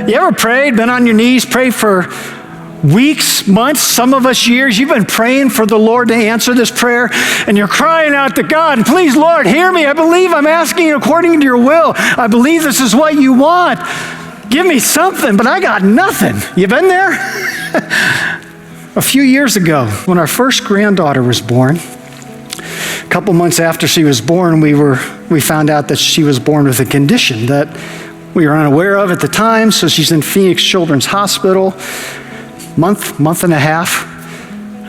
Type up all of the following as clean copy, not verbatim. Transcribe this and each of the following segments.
You ever prayed, been on your knees, prayed for weeks, months, some of us years? You've been praying for the Lord to answer this prayer, and you're crying out to God, and please, Lord, hear me. I believe I'm asking according to your will. I believe this is what you want. Give me something, but I got nothing. You been there? A few years ago, when our first granddaughter was born, a couple months after she was born, we found out that she was born with a condition that we were unaware of at the time. So she's in Phoenix Children's Hospital, month and a half.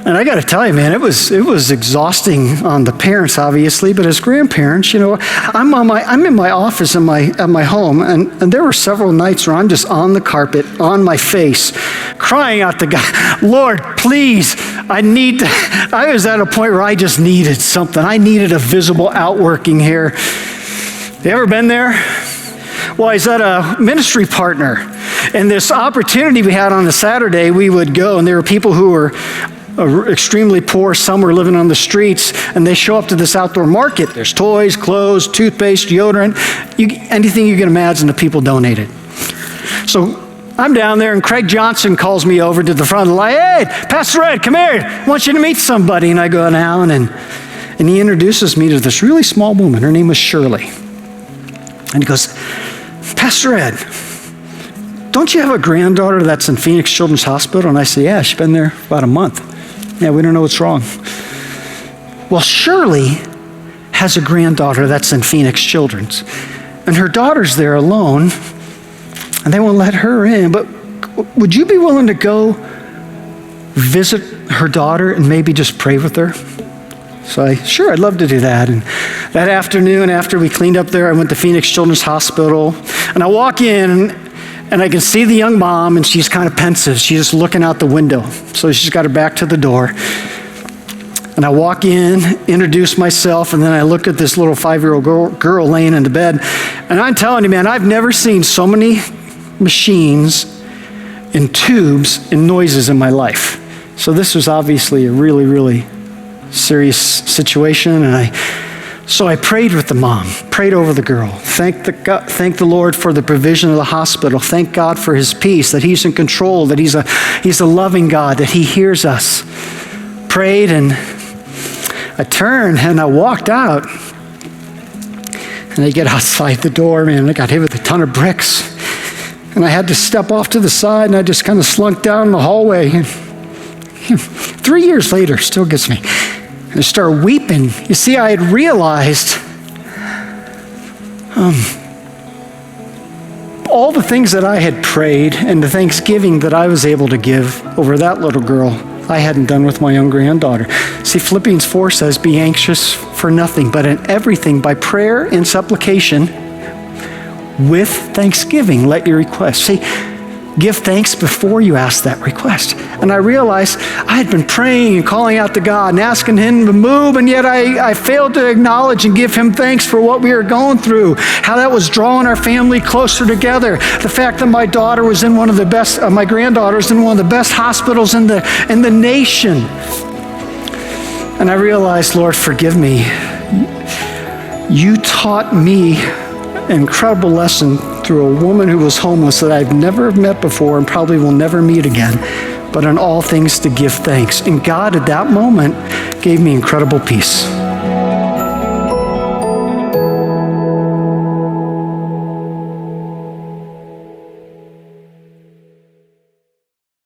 And I got to tell you, man, it was exhausting on the parents, obviously, but as grandparents, I'm in my office at my home, and there were several nights where I'm just on the carpet, on my face, crying out to God, Lord, please, I was at a point where I just needed something. I needed a visible outworking here. You ever been there? Well, I was at a ministry partner, and this opportunity we had on a Saturday, we would go, and there were people who were extremely poor. Some were living on the streets, and they show up to this outdoor market. There's toys, clothes, toothpaste, deodorant, anything you can imagine the people donated. So I'm down there, and Craig Johnson calls me over to the front of the line. Hey, Pastor Ed, come here. I want you to meet somebody. And I go down, and he introduces me to this really small woman. Her name was Shirley. And he goes, Pastor Ed, don't you have a granddaughter that's in Phoenix Children's Hospital? And I say, yeah, she's been there about a month. Yeah, we don't know what's wrong. Well, Shirley has a granddaughter that's in Phoenix Children's, and her daughter's there alone, and they won't let her in. But would you be willing to go visit her daughter and maybe just pray with her? So sure, I'd love to do that. And that afternoon, after we cleaned up there, I went to Phoenix Children's Hospital, and I walk in, and I can see the young mom, and she's kind of pensive. She's just looking out the window. So she's got her back to the door. And I walk in, introduce myself, and then I look at this little 5-year-old girl laying in the bed. And I'm telling you, man, I've never seen so many machines and tubes and noises in my life. So this was obviously a really, really serious situation. And So I prayed with the mom, prayed over the girl, thanked the Lord for the provision of the hospital, thank God for his peace, that he's in control, that he's a loving God, that he hears us. Prayed, and I turned and I walked out, and I get outside the door, man, I got hit with a ton of bricks, and I had to step off to the side, and I just kind of slunk down the hallway. And 3 years later, still gets me. I started weeping. You see, I had realized all the things that I had prayed and the thanksgiving that I was able to give over that little girl, I hadn't done with my young granddaughter. See, Philippians 4 says, be anxious for nothing, but in everything by prayer and supplication with thanksgiving, let your requests. See, give thanks before you ask that request. And I realized I had been praying and calling out to God and asking him to move, and yet I failed to acknowledge and give him thanks for what we were going through, how that was drawing our family closer together. The fact that my daughter was in one of the best, my granddaughter was in one of the best hospitals in the nation. And I realized, Lord, forgive me. You taught me an incredible lesson through a woman who was homeless that I've never met before and probably will never meet again, but in all things to give thanks. And God at that moment gave me incredible peace.